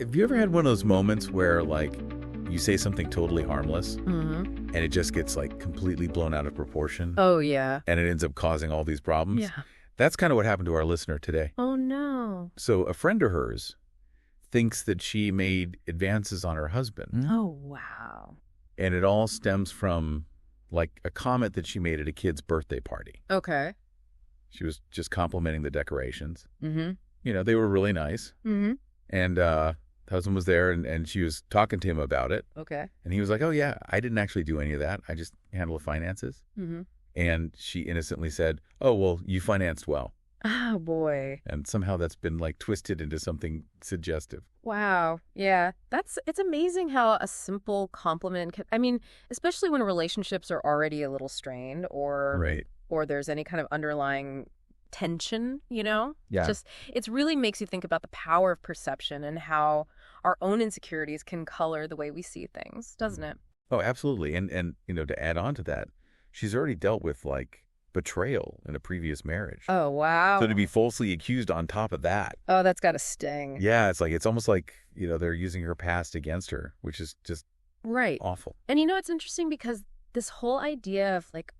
Have you ever had one of those moments where, like, you say something totally harmless and it just gets, like, completely blown out of proportion? Oh, yeah. And it ends up causing all these problems? Yeah. That's kind of what happened to our listener today. Oh, no. So a friend of hers thinks that she made advances on her husband. Oh, wow. And it all stems from, like, a comment that she made at a kid's birthday party. Okay. She was just complimenting the decorations. Mm-hmm. You know, they were really nice. Mm-hmm. And the husband was there, and she was talking to him about it. Okay. And he was like, oh, yeah, I didn't actually do any of that. I just handle the finances. Mm-hmm. And she innocently said, oh, well, you financed well. Oh, boy. And somehow that's been, like, twisted into something suggestive. Wow. Yeah. It's amazing how a simple compliment can, I mean, especially when relationships are already a little strained Right. or there's any kind of underlying tension, you know? Yeah. It really makes you think about the power of perception and how our own insecurities can color the way we see things, doesn't it? Oh, absolutely. And you know, to add on to that, she's already dealt with, like, betrayal in a previous marriage. Oh, wow. So to be falsely accused on top of that. Oh, that's got to sting. Yeah, it's almost like, you know, they're using her past against her, which is just Right. awful. And you know, it's interesting because this whole idea of like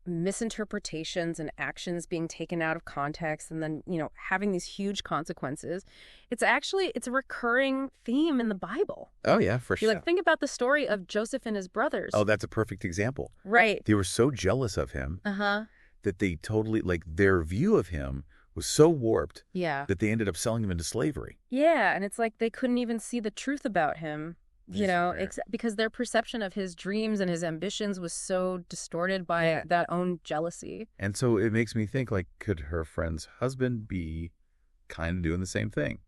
misinterpretations and actions being taken out of context and then, you know, having these huge consequences, it's a recurring theme in the Bible. Oh, yeah, for You sure. like think about the story of Joseph and his brothers. Oh, that's a perfect example. Right. They were so jealous of him Uh-huh. that they totally, like, their view of him was so warped Yeah. that they ended up selling him into slavery. Yeah, and it's like they couldn't even see the truth about him, you know, Right. because their perception of his dreams and his ambitions was so distorted by that own jealousy. And so it makes me think, like, could her friend's husband be kind of doing the same thing?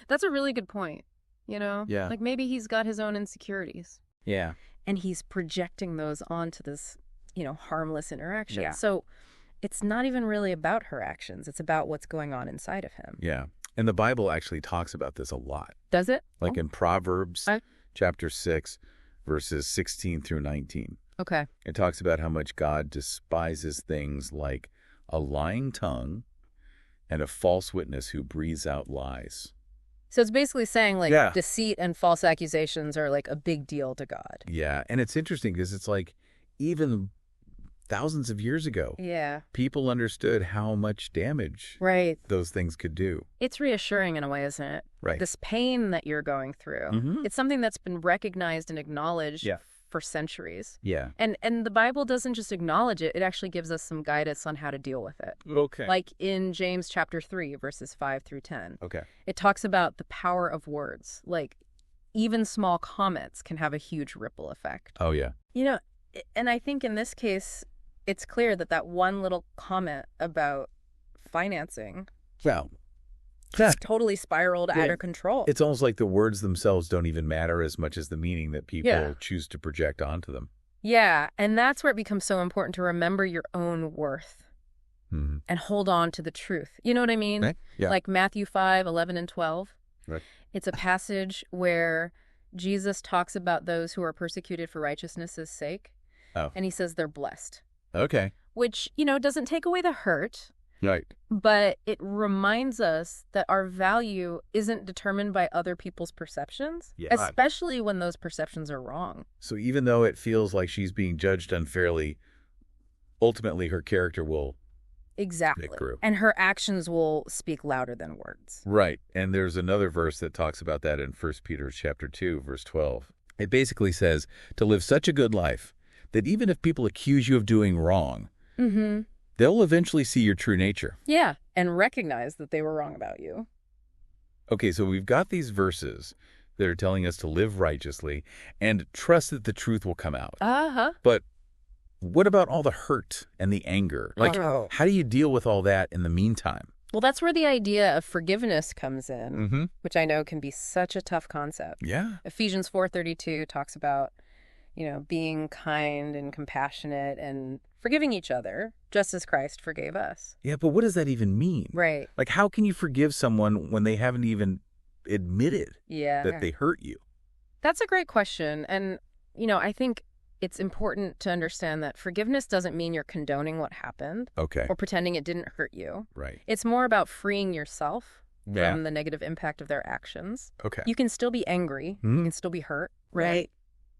That's a really good point, you know? Yeah. Like maybe he's got his own insecurities Yeah. and he's projecting those onto this, you know, harmless interaction. Yeah. So it's not even really about her actions. It's about what's going on inside of him. Yeah. And the Bible actually talks about this a lot. Does it? Like in Proverbs Okay. chapter 6, verses 16 through 19. Okay. It talks about how much God despises things like a lying tongue and a false witness who breathes out lies. So it's basically saying like Yeah. deceit and false accusations are like a big deal to God. Yeah. And it's interesting because it's like even thousands of years ago, Yeah. people understood how much damage Right. those things could do. It's reassuring in a way, isn't it? Right. This pain that you're going through. Mhm. It's something that's been recognized and acknowledged Yeah. for centuries. Yeah. And the Bible doesn't just acknowledge it, it actually gives us some guidance on how to deal with it. Okay. Like in James chapter 3, verses 5 through 10. Okay. It talks about the power of words. Like even small comments can have a huge ripple effect. Oh, yeah. You know, and I think in this case, it's clear that one little comment about financing Well, totally spiraled out of control. it's almost like the words themselves don't even matter as much as the meaning that people Yeah. choose to project onto them. Yeah, and that's where it becomes so important to remember your own worth Mhm. and hold on to the truth. You know what I mean? Right? Yeah. Like Matthew 5, 11 and 12. Right. It's a passage where Jesus talks about those who are persecuted for righteousness' sake. Oh. And he says they're blessed, Okay. which, you know, doesn't take away the hurt, Right. but it reminds us that our value isn't determined by other people's perceptions, Yeah. especially when those perceptions are wrong. So even though it feels like she's being judged unfairly, ultimately her character will. Exactly. It grew. And her actions will speak louder than words. Right. And there's another verse that talks about that in 1 Peter chapter 2, verse 12. It basically says to live such a good life that even if people accuse you of doing wrong, Mm-hmm. they'll eventually see your true nature. Yeah, and recognize that they were wrong about you. Okay, so we've got these verses that are telling us to live righteously and trust that the truth will come out. Uh-huh. But what about all the hurt and the anger? Like, Oh. how do you deal with all that in the meantime? Well, that's where the idea of forgiveness comes in, Mm-hmm. which I know can be such a tough concept. Yeah. Ephesians 4:32 talks about, you know, being kind and compassionate and forgiving each other, just as Christ forgave us. Yeah, but what does that even mean? Right. Like, how can you forgive someone when they haven't even admitted Yeah. that they hurt you? That's a great question. And, you know, I think it's important to understand that forgiveness doesn't mean you're condoning what happened Okay. or pretending it didn't hurt you. Right. It's more about freeing yourself Yeah. from the negative impact of their actions. Okay. You can still be angry. You can still be hurt, right?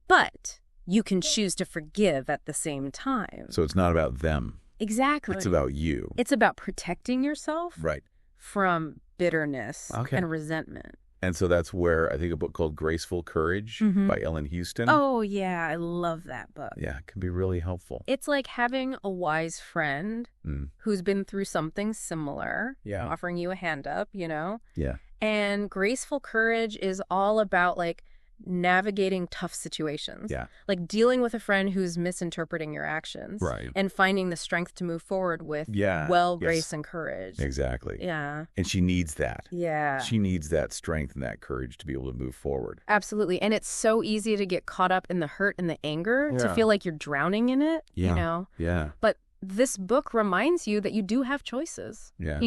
But you can choose to forgive at the same time. So it's not about them. Exactly. It's about you. It's about protecting yourself Right. from bitterness Okay. and resentment. And so that's where I think a book called Graceful Courage by Ellen Houston. Oh, yeah. I love that book. Yeah, it can be really helpful. It's like having a wise friend who's been through something similar, offering you a hand up, Yeah. And Graceful Courage is all about like navigating tough situations. Yeah. Like dealing with a friend who's misinterpreting your actions. Right. And finding the strength to move forward with grace and courage. Exactly. Yeah. And she needs that. Yeah. She needs that strength and that courage to be able to move forward. Absolutely. And it's so easy to get caught up in the hurt and the anger, to feel like you're drowning in it, Yeah. But this book reminds you that you do have choices. Yeah.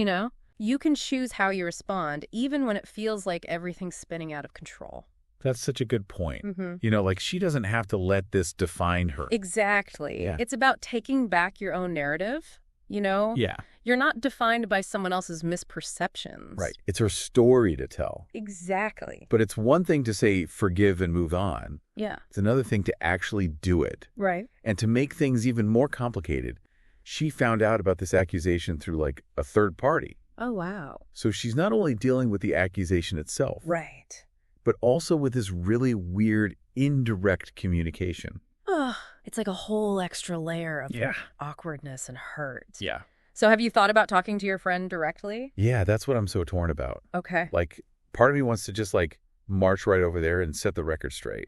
You can choose how you respond, even when it feels like everything's spinning out of control. That's such a good point. Like she doesn't have to let this define her. Exactly. Yeah. It's about taking back your own narrative, Yeah. You're not defined by someone else's misperceptions. Right. It's her story to tell. Exactly. But it's one thing to say forgive and move on. Yeah. It's another thing to actually do it. Right. And to make things even more complicated, she found out about this accusation through like a third party. Oh, wow. So she's not only dealing with the accusation itself. Right. But also with this really weird indirect communication. Oh, it's like a whole extra layer of awkwardness and hurt. Yeah. So have you thought about talking to your friend directly? Yeah, that's what I'm so torn about. Okay. Like, part of me wants to just like march right over there and set the record straight.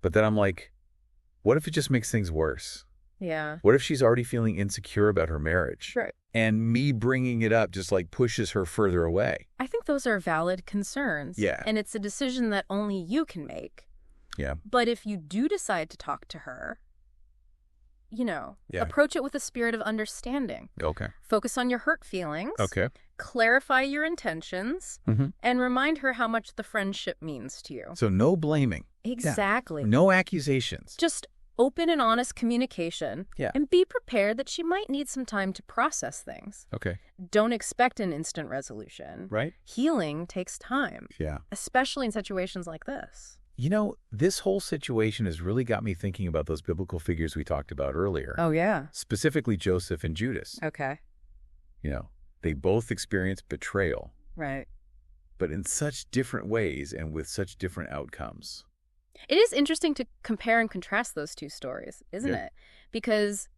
But then I'm like, what if it just makes things worse? Yeah. What if she's already feeling insecure about her marriage? Right. And me bringing it up just like pushes her further away. I think those are valid concerns. Yeah. And it's a decision that only you can make. Yeah. But if you do decide to talk to her, approach it with a spirit of understanding. Okay. Focus on your hurt feelings. Okay. Clarify your intentions. And remind her how much the friendship means to you. So no blaming. Exactly. Yeah. No accusations. Just open and honest communication. Yeah. And be prepared that she might need some time to process things. Okay. Don't expect an instant resolution. Right. Healing takes time. Yeah. Especially in situations like this. This whole situation has really got me thinking about those biblical figures we talked about earlier. Oh, yeah. Specifically Joseph and Judas. Okay. They both experienced betrayal. Right. But in such different ways and with such different outcomes. It is interesting to compare and contrast those two stories, isn't it? Because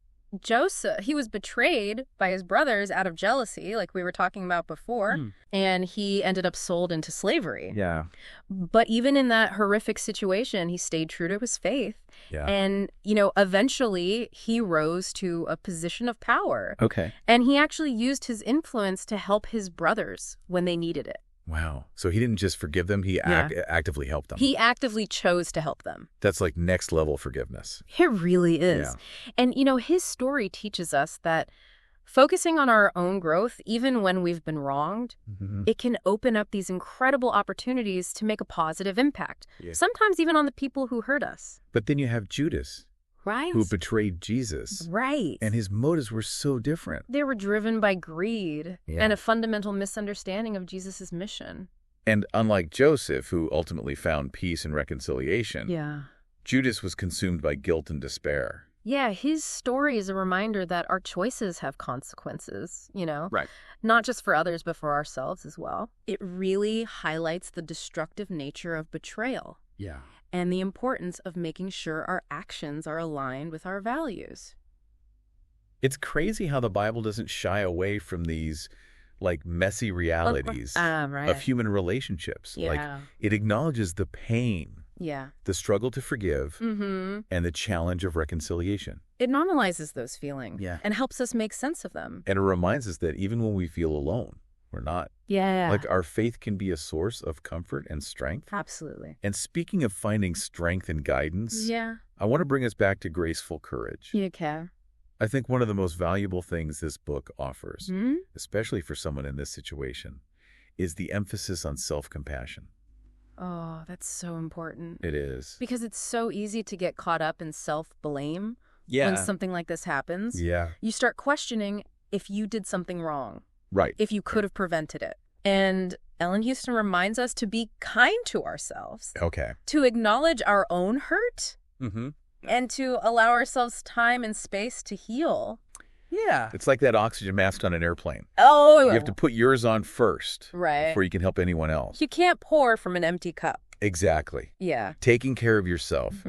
Joseph, he was betrayed by his brothers out of jealousy, like we were talking about before, and he ended up sold into slavery. Yeah. But even in that horrific situation, he stayed true to his faith. Yeah. And, eventually he rose to a position of power. Okay. And he actually used his influence to help his brothers when they needed it. Wow. So he didn't just forgive them, he actively helped them. He actively chose to help them. That's like next level forgiveness. It really is. Yeah. And, his story teaches us that focusing on our own growth, even when we've been wronged, it can open up these incredible opportunities to make a positive impact. Yeah. Sometimes even on the people who hurt us. But then you have Judas, Right. who betrayed Jesus. Right. And his motives were so different. They were driven by greed and a fundamental misunderstanding of Jesus' mission. And unlike Joseph, who ultimately found peace and reconciliation, Yeah. Judas was consumed by guilt and despair. Yeah, his story is a reminder that our choices have consequences, Right. Not just for others, but for ourselves as well. It really highlights the destructive nature of betrayal. Yeah. And the importance of making sure our actions are aligned with our values. It's crazy how the Bible doesn't shy away from these like messy realities right. of human relationships. Yeah. Like it acknowledges the pain, Yeah. the struggle to forgive, and the challenge of reconciliation. It normalizes those feelings Yeah. and helps us make sense of them. And it reminds us that even when we feel alone, we're not. Yeah. Like our faith can be a source of comfort and strength. Absolutely. And speaking of finding strength and guidance, Yeah. I want to bring us back to Graceful Courage. You care. I think one of the most valuable things this book offers, Hmm? especially for someone in this situation, is the emphasis on self-compassion. Oh, that's so important. It is. Because it's so easy to get caught up in self-blame when something like this happens. Yeah. You start questioning if you did something wrong, Right. if you could have prevented it. And Ellen Houston reminds us to be kind to ourselves, Okay. to acknowledge our own hurt, Mm-hmm. and to allow ourselves time and space to heal. Yeah. It's like that oxygen mask on an airplane. Oh, You have to put yours on first right. before you can help anyone else. You can't pour from an empty cup. Exactly. Yeah. Taking care of yourself,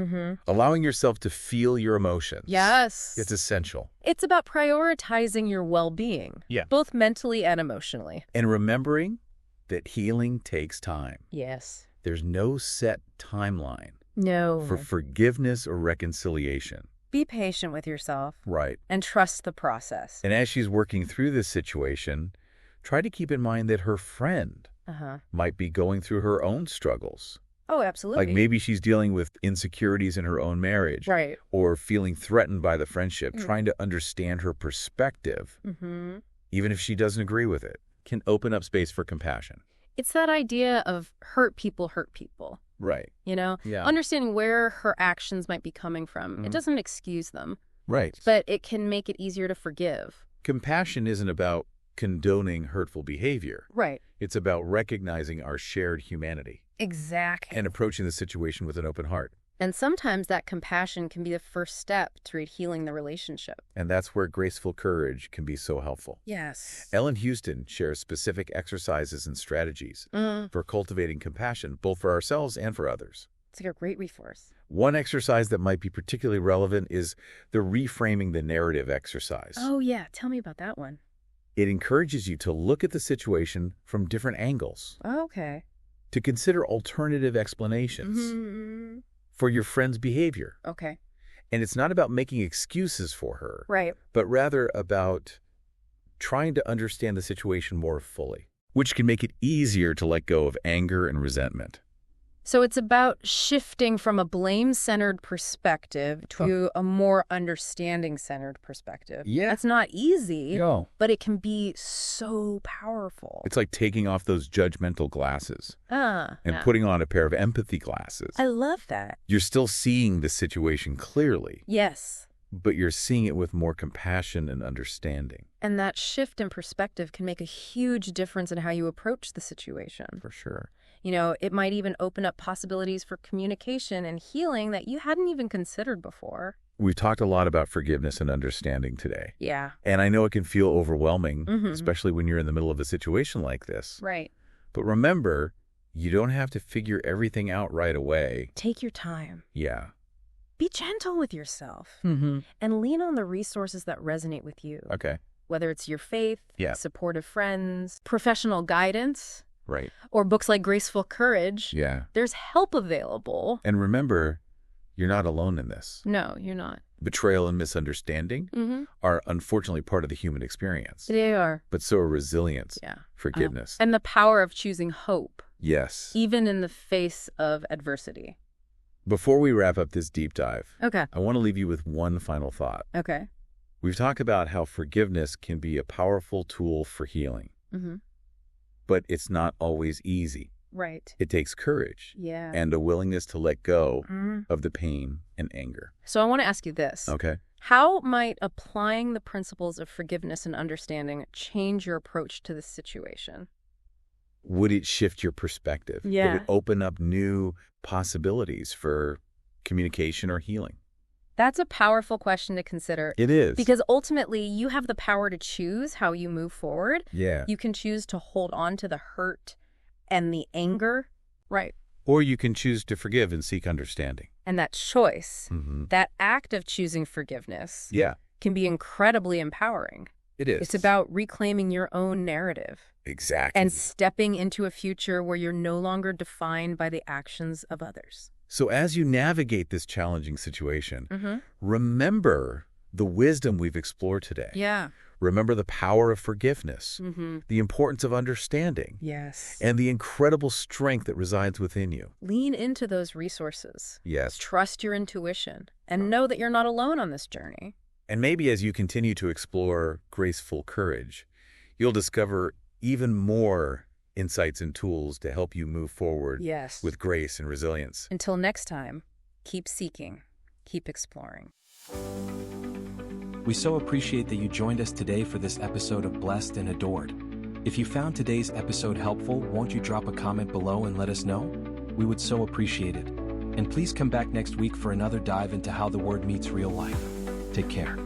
allowing yourself to feel your emotions. Yes. It's essential. It's about prioritizing your well-being, both mentally and emotionally. And remembering that healing takes time. Yes. There's no set timeline for No. forgiveness or reconciliation. Be patient with yourself. Right. And trust the process. And as she's working through this situation, try to keep in mind that her friend might be going through her own struggles. Oh, absolutely. Like maybe she's dealing with insecurities in her own marriage. Right. Or feeling threatened by the friendship, trying to understand her perspective, even if she doesn't agree with it, can open up space for compassion. It's that idea of hurt people hurt people. Right. You know? Yeah. Understanding where her actions might be coming from. It doesn't excuse them. Right. But it can make it easier to forgive. Compassion isn't about condoning hurtful behavior. Right. It's about recognizing our shared humanity. Exactly. And approaching the situation with an open heart. And sometimes that compassion can be the first step toward healing the relationship. And that's where graceful courage can be so helpful. Yes. Ellen Houston shares specific exercises and strategies for cultivating compassion, both for ourselves and for others. It's like a great resource. One exercise that might be particularly relevant is the reframing the narrative exercise. Oh, yeah. Tell me about that one. It encourages you to look at the situation from different angles, Oh, okay. to consider alternative explanations for your friend's behavior. Okay. And it's not about making excuses for her, Right. but rather about trying to understand the situation more fully, which can make it easier to let go of anger and resentment. So it's about shifting from a blame-centered perspective to a more understanding-centered perspective. Yeah. That's not easy, No. but it can be so powerful. It's like taking off those judgmental glasses and Yeah. putting on a pair of empathy glasses. I love that. You're still seeing the situation clearly, Yes. but you're seeing it with more compassion and understanding. And that shift in perspective can make a huge difference in how you approach the situation. For sure. You know, it might even open up possibilities for communication and healing that you hadn't even considered before. We've talked a lot about forgiveness and understanding today. Yeah. And I know it can feel overwhelming, especially when you're in the middle of a situation like this. Right. But remember, you don't have to figure everything out right away. Take your time. Yeah. Be gentle with yourself. Mm-hmm. And lean on the resources that resonate with you. Okay. Whether it's your faith, Yeah. supportive friends, professional guidance, Right. or books like Graceful Courage. Yeah. There's help available. And remember, you're not alone in this. No, you're not. Betrayal and misunderstanding are unfortunately part of the human experience. They are. But so are resilience, Yeah. forgiveness. And the power of choosing hope, Yes. even in the face of adversity. Before we wrap up this deep dive, Okay. I want to leave you with one final thought. Okay. We've talked about how forgiveness can be a powerful tool for healing, but it's not always easy. Right. It takes courage Yeah. and a willingness to let go of the pain and anger. So I want to ask you this. Okay. How might applying the principles of forgiveness and understanding change your approach to this situation? Would it shift your perspective? Yeah. Would it open up new possibilities for communication or healing? That's a powerful question to consider. It is. Because ultimately, you have the power to choose how you move forward. Yeah. You can choose to hold on to the hurt and the anger. Right. Or you can choose to forgive and seek understanding. And that choice, Mm-hmm. that act of choosing forgiveness, Yeah, can be incredibly empowering. it is. It's about reclaiming your own narrative Exactly. and stepping into a future where you're no longer defined by the actions of others. So as you navigate this challenging situation, remember the wisdom we've explored today. Yeah. Remember the power of forgiveness, the importance of understanding, Yes. and the incredible strength that resides within you. Lean into those resources. Yes. Trust your intuition and know that you're not alone on this journey. And maybe as you continue to explore graceful courage, you'll discover even more insights and tools to help you move forward Yes. with grace and resilience. Until next time, keep seeking, keep exploring. We so appreciate that you joined us today for this episode of Blessed and Adored. If you found today's episode helpful, won't you drop a comment below and let us know? We would so appreciate it. And please come back next week for another dive into how the Word meets real life. Take care.